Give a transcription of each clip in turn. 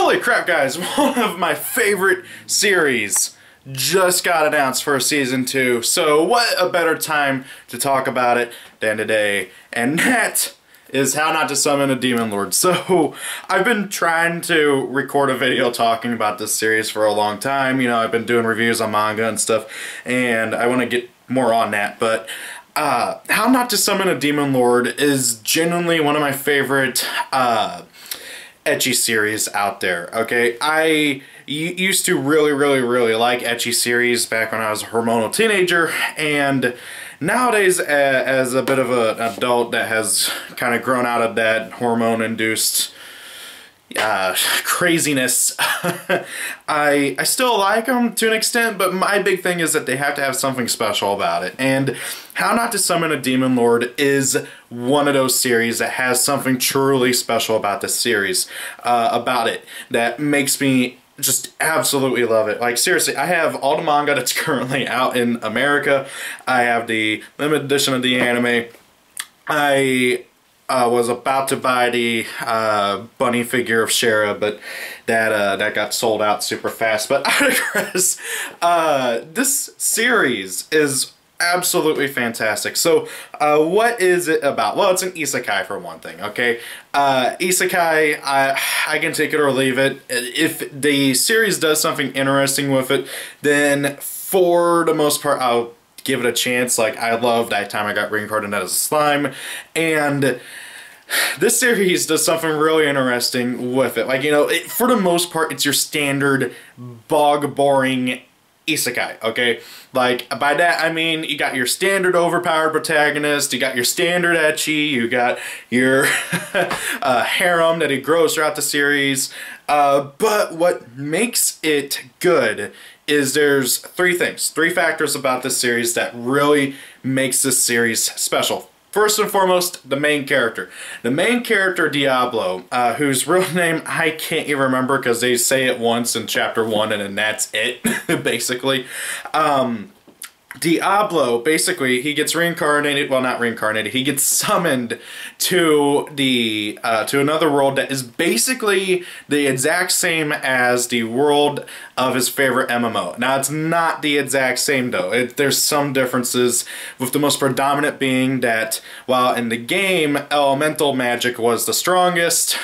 Holy crap, guys, one of my favorite series just got announced for season 2, so what a better time to talk about it than today, and that is How Not to Summon a Demon Lord. So, I've been trying to record a video talking about this series for a long time. You know, I've been doing reviews on manga and stuff, and I want to get more on that, but How Not to Summon a Demon Lord is genuinely one of my favorite ecchi series out there, okay? I used to really like ecchi series back when I was a hormonal teenager, and nowadays, as a bit of an adult that has kind of grown out of that hormone-induced craziness, I still like them to an extent, but my big thing is that they have to have something special about it. And How Not to Summon a Demon Lord is one of those series that has something truly special about this series, that makes me just absolutely love it. Like, seriously, I have all the manga that's currently out in America. I have the limited edition of the anime. I was about to buy the bunny figure of Shara, but that got sold out super fast. But I digress. This series is absolutely fantastic. So, what is it about? Well, it's an isekai for one thing, okay? Isekai, I can take it or leave it. If the series does something interesting with it, then for the most part, I'll give it a chance. Like, I loved That Time I Got Reincarnated as a Slime, and this series does something really interesting with it. Like, you know, for the most part, it's your standard bog-boring isekai, okay? Like, by that I mean you got your standard overpowered protagonist, you got your standard ecchi, you got your harem that he grows throughout the series, but what makes it good is there's three factors about this series that really makes this series special. First and foremost, the main character. The main character, Diablo, whose real name I can't even remember because they say it once in chapter 1 and then that's it, basically. Diablo, basically, he gets reincarnated, well, not reincarnated, he gets summoned to the, to another world that is basically the exact same as the world of his favorite MMO. Now, it's not the exact same, though. There's some differences, with the most predominant being that, while in the game, elemental magic was the strongest,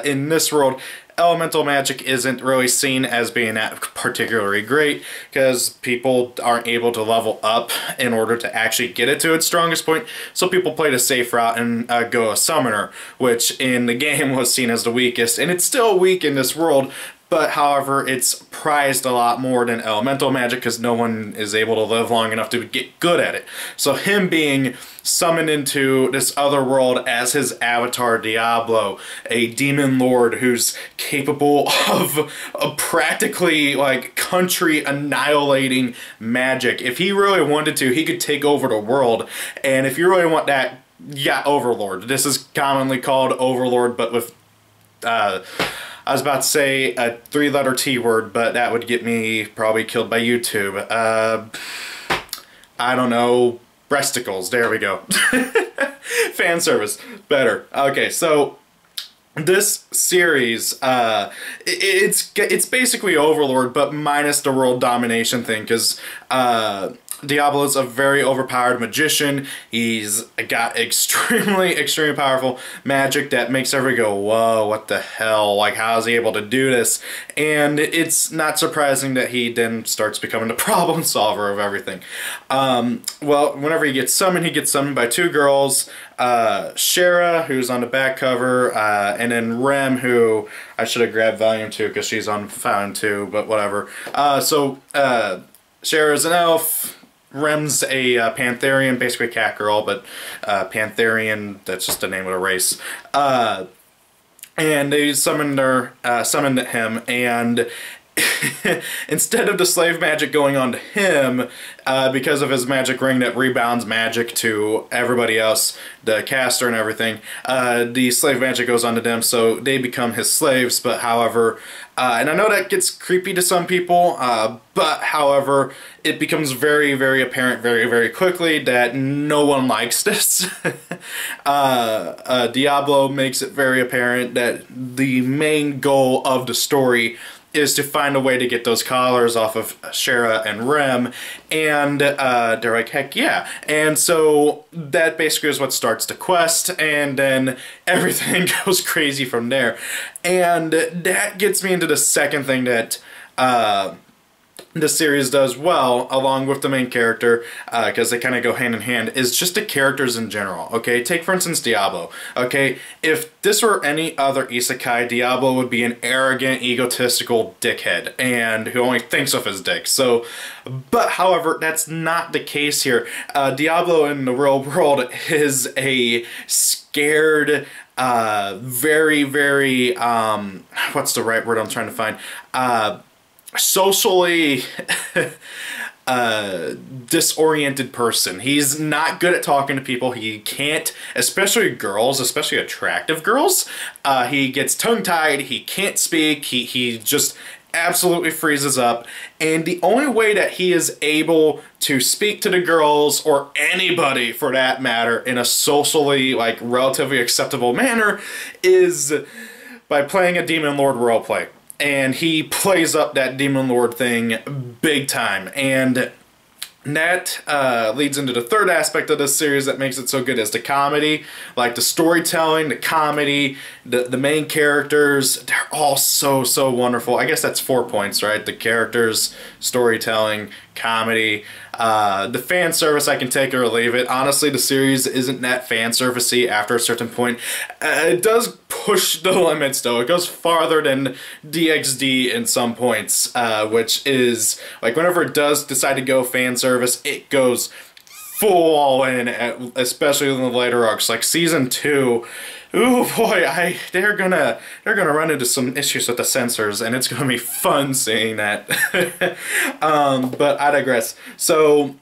in this world, elemental magic isn't really seen as being that particularly great because people aren't able to level up in order to actually get it to its strongest point, so people play the safe route and go a summoner, which in the game was seen as the weakest, and it's still weak in this world, but however, it's prized a lot more than elemental magic because no one is able to live long enough to get good at it. So him being summoned into this other world as his avatar Diablo, a demon lord who's capable of practically like country annihilating magic. If he really wanted to, he could take over the world, and if you really want that, yeah, Overlord. This is commonly called Overlord, but with I was about to say a 3-letter T word, but that would get me probably killed by YouTube. I don't know, breasticles, there we go. Fan service, better. Okay, so this series, it's basically Overlord, but minus the world domination thing, because Diablo's a very overpowered magician. He's got extremely powerful magic that makes everybody go, whoa, what the hell? Like, how is he able to do this? And it's not surprising that he then starts becoming the problem solver of everything. Well, whenever he gets summoned by two girls, Shara, who's on the back cover, and then Rem, who I should have grabbed volume 2 because she's on volume 2, but whatever. Shara's an elf. Rem's a Pantherian, basically a cat girl, but Pantherian, that's just the name of the race. And they summoned him, and instead of the slave magic going on to him, because of his magic ring that rebounds magic to everybody else, the caster and everything, the slave magic goes on to them, so they become his slaves. But however, and I know that gets creepy to some people, but however, it becomes very, very apparent very, very quickly that no one likes this. Diablo makes it very apparent that the main goal of the story is to find a way to get those collars off of Shara and Rem, and they're like, heck yeah. And so that basically is what starts the quest, and then everything goes crazy from there. And that gets me into the second thing that the series does well, along with the main character, because they kind of go hand in hand, is just the characters in general, okay? Take, for instance, Diablo, okay? If this were any other isekai, Diablo would be an arrogant, egotistical dickhead, and who only thinks of his dick. So, but however, that's not the case here. Diablo in the real world is a scared, very, very, what's the right word I'm trying to find? Socially disoriented person. He's not good at talking to people. He can't, especially girls, especially attractive girls. He gets tongue-tied. He can't speak. He just absolutely freezes up. And the only way that he is able to speak to the girls, or anybody for that matter, in a socially, like, relatively acceptable manner is by playing a Demon Lord roleplay. And he plays up that Demon Lord thing big time. And that leads into the third aspect of this series that makes it so good, is the comedy. Like the storytelling, the comedy, the main characters, they're all so, so wonderful. I guess that's 4 points, right? The characters, storytelling, comedy. The fan service, I can take it or leave it. Honestly, the series isn't that fan servicey after a certain point. It does push the limits, though. It goes farther than DxD in some points, which is, like, whenever it does decide to go fan service, it goes full all in, especially in the later arcs. Like Season 2, ooh boy, they're gonna run into some issues with the censors, and it's gonna be fun seeing that. But I digress. So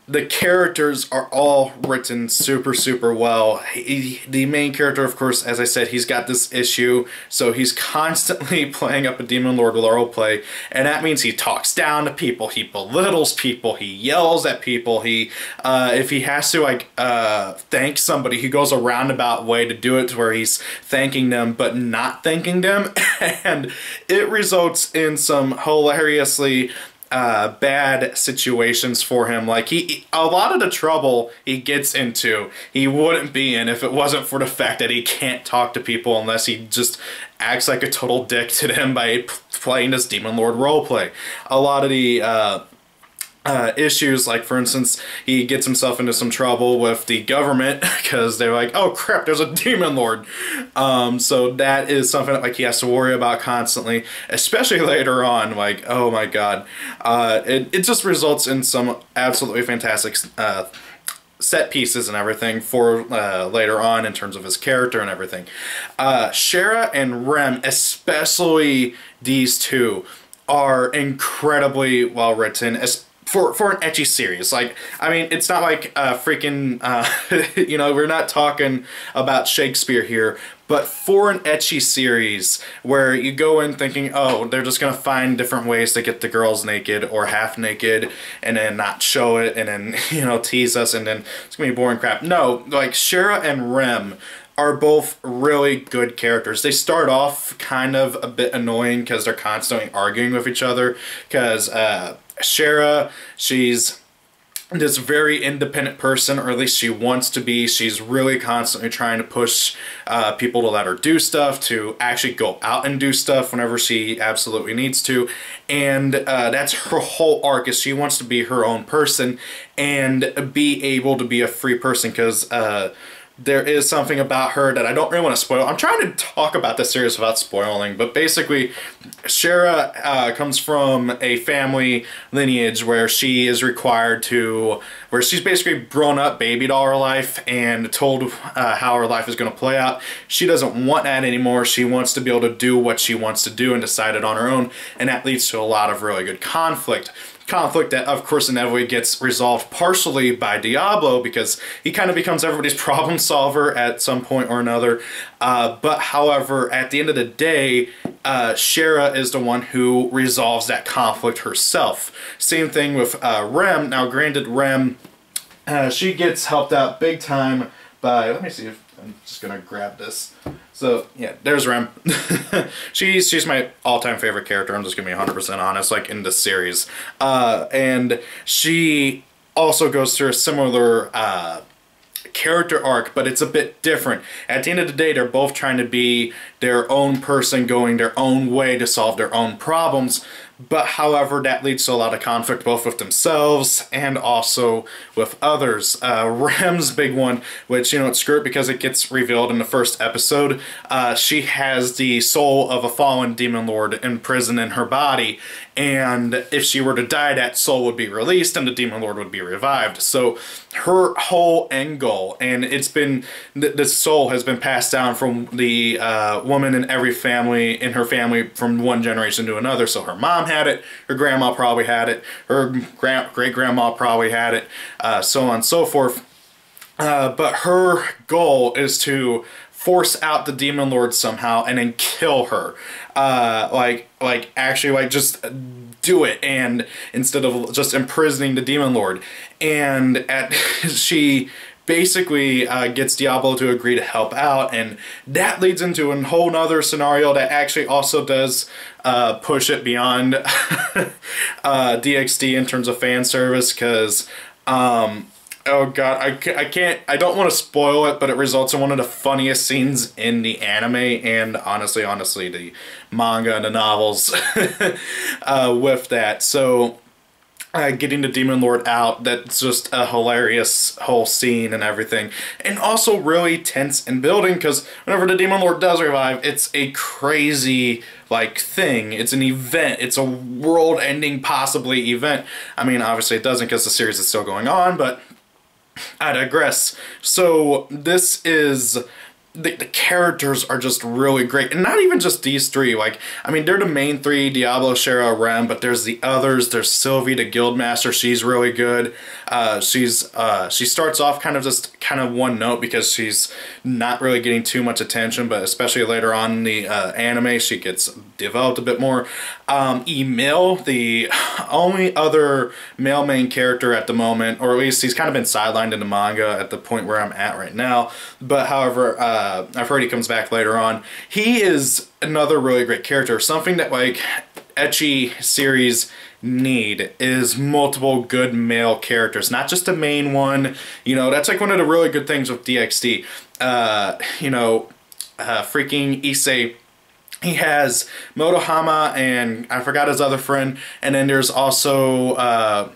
the characters are all written super, super well. The main character, of course, as I said, he's got this issue, so he's constantly playing up a Demon Lord roleplay, and that means he talks down to people, he belittles people, he yells at people, he, if he has to, like, thank somebody, he goes a roundabout way to do it to where he's thanking them, but not thanking them, and it results in some hilariously bad situations for him. Like, a lot of the trouble he gets into, he wouldn't be in if it wasn't for the fact that he can't talk to people unless he just acts like a total dick to them by playing this Demon Lord roleplay. A lot of the issues, like for instance, he gets himself into some trouble with the government because they're like, oh crap, there's a Demon Lord. So that is something that, like, he has to worry about constantly, especially later on. Like, oh my god, it just results in some absolutely fantastic set pieces and everything for later on in terms of his character and everything. Shara and Rem, especially these two, are incredibly well written, for an ecchi series. Like, I mean, it's not like freaking, you know, we're not talking about Shakespeare here, but for an ecchi series where you go in thinking, oh, they're just gonna find different ways to get the girls naked or half naked and then not show it and then, you know, tease us and then it's gonna be boring crap. No, like, Shara and Rem are both really good characters. They start off kind of a bit annoying because they're constantly arguing with each other, because Shara, she's this very independent person, or at least she wants to be. She's really constantly trying to push people to let her do stuff, to actually go out and do stuff whenever she absolutely needs to. And that's her whole arc, is she wants to be her own person and be able to be a free person, because there is something about her that I don't really want to spoil. I'm trying to talk about this series without spoiling, but basically, Shara comes from a family lineage where she is required to, where she's basically grown up, babied all her life, and told how her life is going to play out. She doesn't want that anymore. She wants to be able to do what she wants to do and decide it on her own, and that leads to a lot of really good conflict. Conflict that, of course, inevitably gets resolved partially by Diablo, because he kind of becomes everybody's problem solver at some point or another. But, however, at the end of the day, Shara is the one who resolves that conflict herself. Same thing with Rem. Now, granted, Rem, she gets helped out big time by... Let me see if I'm just going to grab this. So, yeah, there's Rem. she's my all-time favorite character. I'm just going to be 100% honest, like, in this series. And she also goes through a similar character arc, but it's a bit different. At the end of the day, they're both trying to be their own person, going their own way to solve their own problems. But, however, that leads to a lot of conflict both with themselves and also with others. Rem's big one, which, you know, it's screwed because it gets revealed in the first episode. She has the soul of a fallen demon lord imprisoned in her body, and if she were to die, that soul would be released and the demon lord would be revived. So her whole end goal, and it's been, this soul has been passed down from the woman in every family, in her family, from one generation to another. So her mom had it, her grandma probably had it, her great-grandma probably had it, so on and so forth. But her goal is to force out the demon lord somehow and then kill her. Actually just do it, and instead of just imprisoning the demon lord. And she basically gets Diablo to agree to help out, and that leads into a whole nother scenario that actually also does push it beyond DxD in terms of fan service, because oh god, I don't want to spoil it, but it results in one of the funniest scenes in the anime, and honestly, the manga and the novels with that. So, getting the Demon Lord out, that's just a hilarious whole scene and everything. And also really tense and building, because whenever the Demon Lord does revive, it's a crazy, like, thing. It's an event. It's a world-ending, possibly, event. I mean, obviously it doesn't because the series is still going on, but I digress. So this is, the characters are just really great, and not even just these three. Like, I mean, they're the main three: Diablo, Shara, Rem. But there's the others. There's Sylvie, the Guildmaster. She's really good. She starts off kind of one note because she's not really getting too much attention, but especially later on in the anime, she gets developed a bit more. Emil, the only other male main character at the moment, or at least he's kind of been sidelined in the manga at the point where I'm at right now. But however, I've heard he comes back later on. He is another really great character. Something that, like, ecchi series need is multiple good male characters, not just a main one. You know, that's like one of the really good things with DxD. Freaking Issei, he has Motohama, and I forgot his other friend, and then there's also I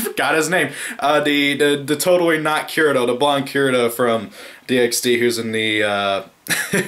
forgot his name. The totally not Kirito, the blonde Kirito from DxD, who's in the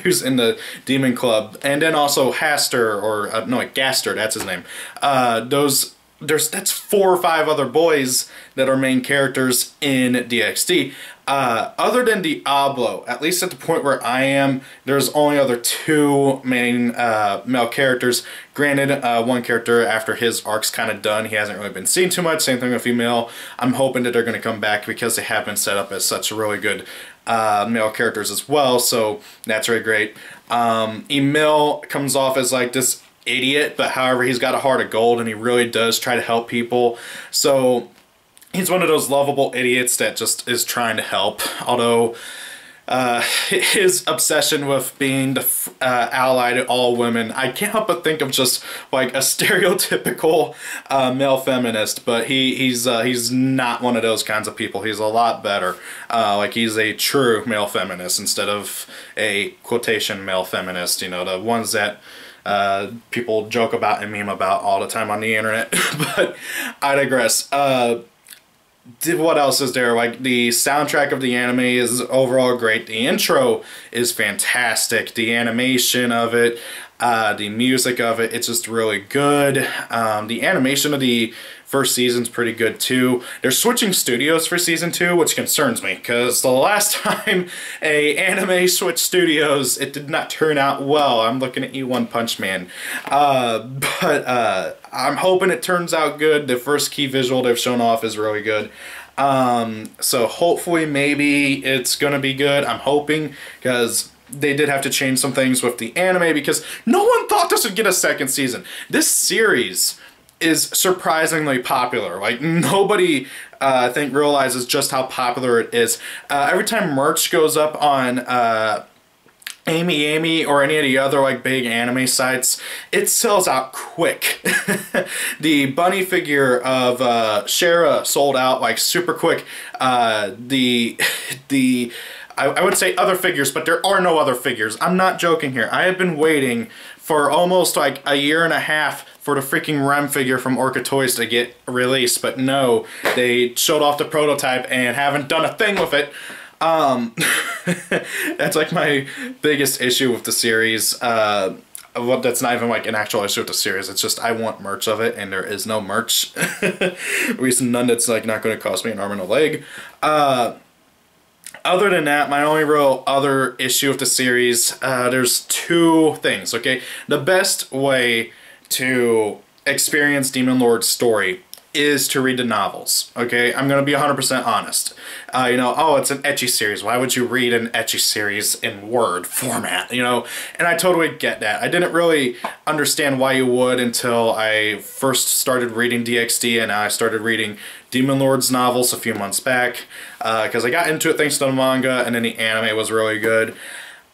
who's in the Demon Club, and then also Haster, or Gaster, that's his name. That's 4 or 5 other boys that are main characters in DxD. Other than Diablo, at least at the point where I am, there's only other 2 main male characters. Granted, one character, after his arc's kind of done, he hasn't really been seen too much. Same thing with female. I'm hoping that they're going to come back because they have been set up as such really good male characters as well, so that's really great. Emil comes off as like this idiot, but however, he's got a heart of gold and he really does try to help people. So he's one of those lovable idiots that just is trying to help, although his obsession with being the ally to all women, I can't help but think of just like a stereotypical male feminist, but he's not one of those kinds of people. He's a lot better. Like, he's a true male feminist instead of a quotation male feminist, you know, the ones that people joke about and meme about all the time on the internet. But I digress. what else is there? Like, the soundtrack of the anime is overall great. The intro is fantastic. The animation of it, the music of it, it's just really good. The animation of the first season's pretty good too. They're switching studios for season 2, which concerns me, because the last time a anime switched studios, it did not turn out well. I'm looking at you, One Punch Man. But I'm hoping it turns out good. The first key visual they've shown off is really good. So hopefully maybe it's gonna be good. I'm hoping, because they did have to change some things with the anime, because no one thought this would get a second season. This series is surprisingly popular. Like, nobody I think realizes just how popular it is. Every time merch goes up on Amy or any of the other like big anime sites, it sells out quick. The bunny figure of Shara sold out like super quick. I would say other figures, but there are no other figures. I'm not joking here. I have been waiting for almost like a year and a half for the freaking Rem figure from Orca Toys to get released, but no, they showed off the prototype and haven't done a thing with it. That's like my biggest issue with the series. Well, that's not even like an actual issue with the series. It's just I want merch of it, and there is no merch. At least none that's like not going to cost me an arm and a leg. Other than that, my only real other issue with the series, there's two things, okay? The best way to experience Demon Lord's story is to read the novels, okay? I'm going to be 100% honest. You know, oh, it's an ecchi series. Why would you read an ecchi series in Word format, you know? And I totally get that. I didn't really understand why you would until I first started reading DxD, and I started reading Demon Lord's novels a few months back, because I got into it thanks to the manga, and then the anime was really good.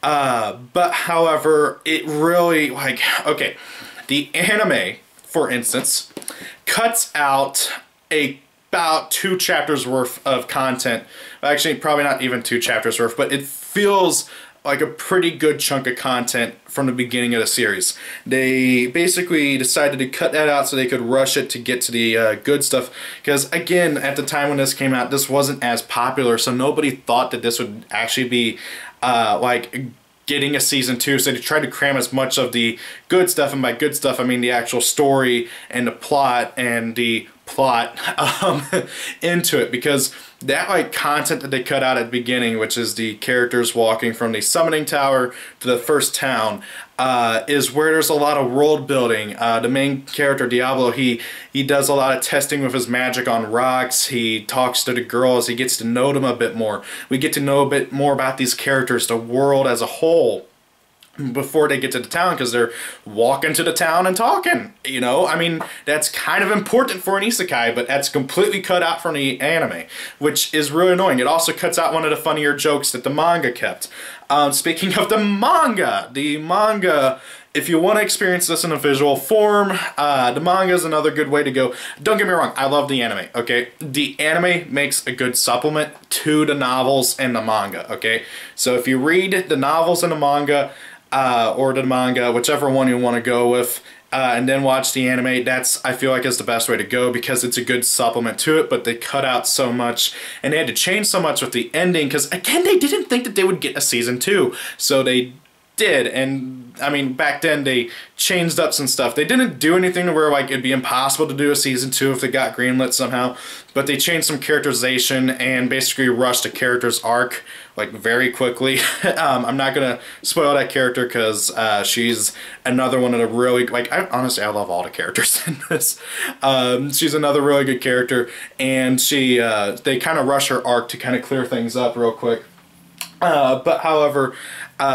But however, it really, like, okay, the anime, for instance, cuts out about 2 chapters worth of content. Actually, probably not even 2 chapters worth, but it feels like a pretty good chunk of content from the beginning of the series. They basically decided to cut that out so they could rush it to get to the good stuff. Because again, at the time when this came out, this wasn't as popular, so nobody thought that this would actually be like getting a season 2, so they tried to cram as much of the good stuff, and by good stuff I mean the actual story and the plot into it, because that like content that they cut out at the beginning, which is the characters walking from the summoning tower to the first town, is where there's a lot of world building. The main character, Diablo, he does a lot of testing with his magic on rocks. He talks to the girls. He gets to know them a bit more. We get to know a bit more about these characters, the world as a whole, before they get to the town, because they're walking to the town and talking, you know? I mean, that's kind of important for an isekai, but that's completely cut out from the anime, which is really annoying. It also cuts out one of the funnier jokes that the manga kept. Speaking of the manga, if you want to experience this in a visual form, the manga is another good way to go. Don't get me wrong, I love the anime, okay? The anime makes a good supplement to the novels and the manga, okay? So if you read the novels and the manga, or the manga, whichever one you want to go with, and then watch the anime, that's, I feel like, is the best way to go, because it's a good supplement to it, but they cut out so much, and they had to change so much with the ending, because, again, they didn't think that they would get a season 2, so they did. And I mean, back then they changed up some stuff. They didn't do anything to where like it'd be impossible to do a season 2 if they got greenlit somehow, but they changed some characterization and basically rushed a character's arc like very quickly. I'm not gonna spoil that character, because she's another one of the really, like, honestly I love all the characters in this. She's another really good character, and she they kind of rush her arc to kind of clear things up real quick. But however,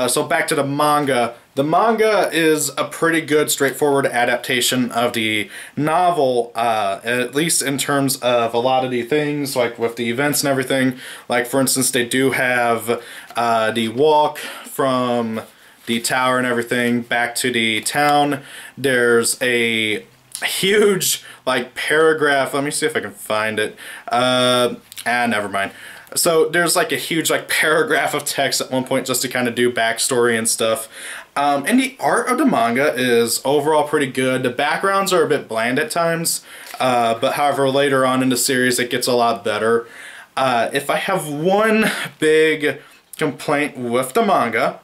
so back to the manga. The manga is a pretty good, straightforward adaptation of the novel, at least in terms of a lot of the things, like with the events and everything. Like, for instance, they do have the walk from the tower and everything back to the town. There's a huge, like, paragraph. Let me see if I can find it. Never mind. So there's like a huge like paragraph of text at one point just to kind of do backstory and stuff. And the art of the manga is overall pretty good. The backgrounds are a bit bland at times, but however later on in the series it gets a lot better. If I have one big complaint with the manga,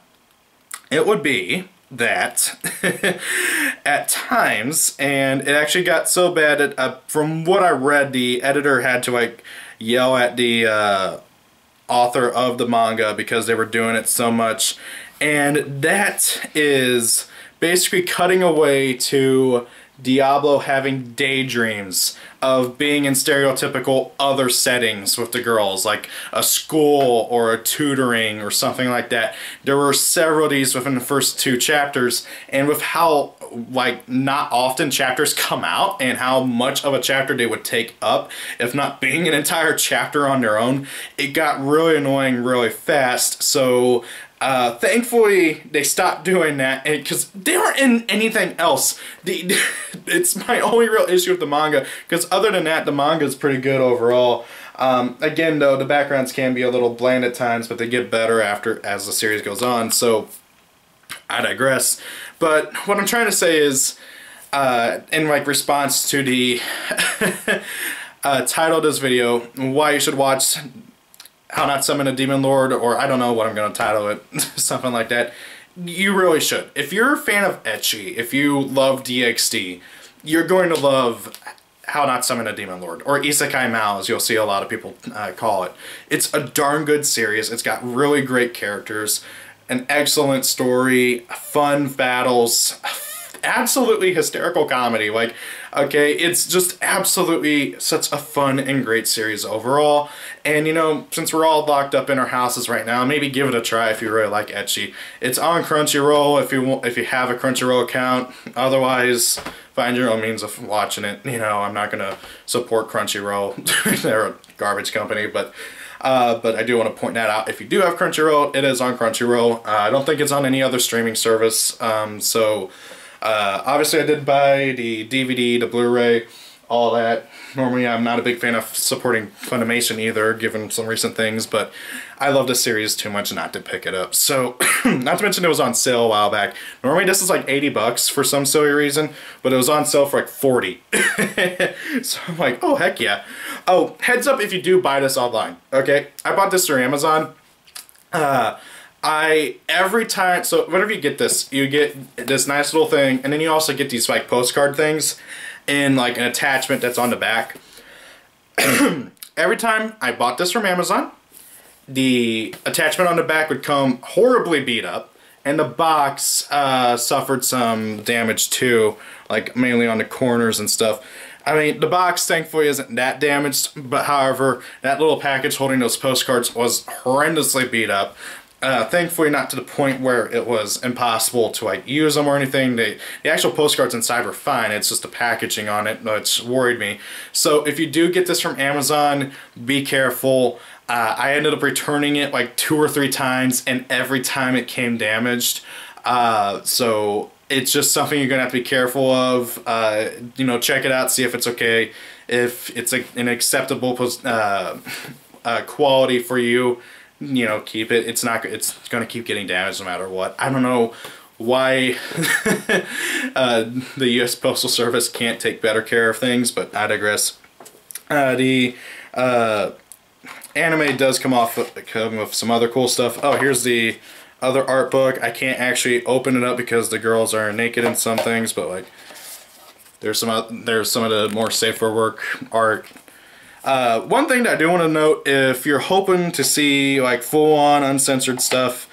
it would be that at times, and it actually got so bad that from what I read, the editor had to like yell at the author of the manga because they were doing it so much, and that is basically cutting away to Diablo having daydreams of being in stereotypical other settings with the girls, like a school or a tutoring or something like that. There were several of these within the first 2 chapters, and with how like not often chapters come out and how much of a chapter they would take up, if not being an entire chapter on their own, it got really annoying really fast. So thankfully they stopped doing that, because they aren't in anything else. It's my only real issue with the manga, because other than that the manga is pretty good overall. Again though, the backgrounds can be a little bland at times, but they get better as the series goes on, so I digress. But what I'm trying to say is, in like response to the title of this video, why you should watch How Not Summon a Demon Lord, or I don't know what I'm going to title it, something like that. You really should. If you're a fan of ecchi, if you love DxD, you're going to love How Not Summon a Demon Lord, or Isekai Mao, as you'll see a lot of people call it. It's a darn good series. It's got really great characters, an excellent story, fun battles, absolutely hysterical comedy. Like, okay, it's just absolutely such a fun and great series overall. And you know, since we're all locked up in our houses right now, maybe give it a try if you really like ecchi. It's on Crunchyroll if you have a Crunchyroll account. Otherwise, find your own means of watching it. You know, I'm not gonna support Crunchyroll. They're a garbage company, but I do want to point that out. If you do have Crunchyroll, it is on Crunchyroll. I don't think it's on any other streaming service. Obviously I did buy the DVD, the Blu-ray, all that. Normally I'm not a big fan of supporting Funimation either, given some recent things, but I love the series too much not to pick it up. So, not to mention it was on sale a while back. Normally this is like 80 bucks for some silly reason, but it was on sale for like 40. So I'm like, oh heck yeah. Oh, heads up if you do buy this online, okay? I bought this through Amazon. Every time, so whenever you get this, you get this nice little thing, and then you also get these like postcard things and like an attachment that's on the back. Every time I bought this from Amazon, the attachment on the back would come horribly beat up, and the box suffered some damage too, like mainly on the corners and stuff. I mean, the box thankfully isn't that damaged, but however, that little package holding those postcards was horrendously beat up. Thankfully not to the point where it was impossible to like use them or anything. The actual postcards inside were fine, it's just the packaging on it which worried me. So if you do get this from Amazon, be careful. I ended up returning it like 2 or 3 times, and every time it came damaged. So it's just something you're gonna have to be careful of. You know, check it out, see if it's okay, if it's an acceptable quality for you. You know, keep it. It's going to keep getting damaged no matter what. I don't know why the U.S. Postal Service can't take better care of things, but I digress. The anime does come with some other cool stuff. Oh, here's the other art book. I can't actually open it up because the girls are naked in some things, but like there's some of the more safer work art. One thing that I do want to note, if you're hoping to see like full-on uncensored stuff,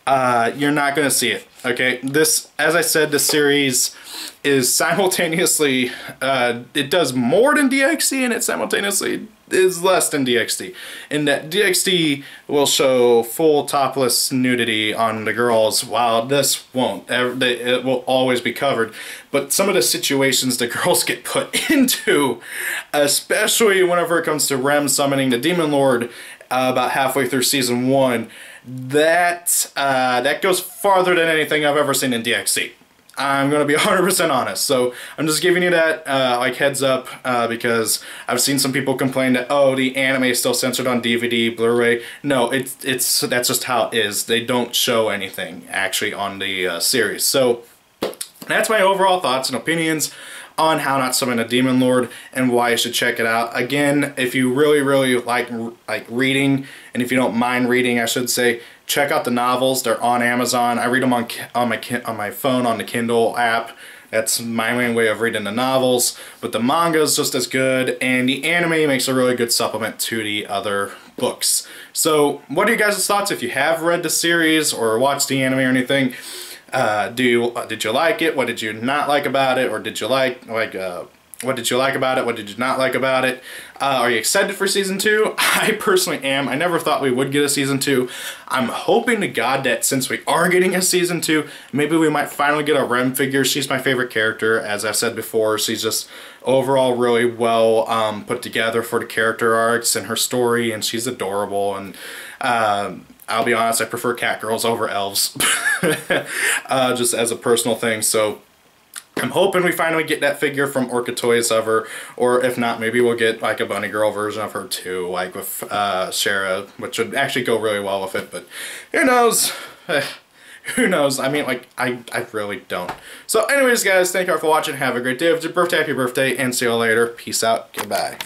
you're not going to see it, okay? This, as I said, this series is simultaneously, it does more than DxD, and it simultaneously is less than DxD. In that DxD will show full topless nudity on the girls, while this won't. It will always be covered. But some of the situations the girls get put into, especially whenever it comes to Rem summoning the Demon Lord about halfway through Season 1, that goes farther than anything I've ever seen in DxD. I'm going to be 100% honest. So I'm just giving you that like heads up because I've seen some people complain that, oh, the anime is still censored on DVD, Blu-ray. No, that's just how it is. They don't show anything actually on the series. So that's my overall thoughts and opinions on How Not to Summon a Demon Lord and why you should check it out. Again, if you really like reading, and if you don't mind reading, I should say, check out the novels. They're on Amazon. I read them on my phone on the Kindle app. That's my main way of reading the novels. But the manga is just as good, and the anime makes a really good supplement to the other books. So, what are you guys' thoughts if you have read the series or watched the anime or anything? Did you like it? What did you not like about it? Or did you what did you like about it? What did you not like about it? Are you excited for season 2? I personally am. I never thought we would get a season 2. I'm hoping to God that since we are getting a season 2, maybe we might finally get a Rem figure. She's my favorite character, as I've said before. She's just overall really well put together for the character arcs and her story, and she's adorable. And I'll be honest, I prefer cat girls over elves, just as a personal thing. So I'm hoping we finally get that figure from Orca Toys of her, or if not, maybe we'll get like a bunny girl version of her too, like with Shara, which would actually go really well with it. But who knows? Who knows? I mean, like, I really don't. So anyways, guys, thank you all for watching. Have a great day. If it's your birthday, happy birthday, and see you all later. Peace out. Goodbye.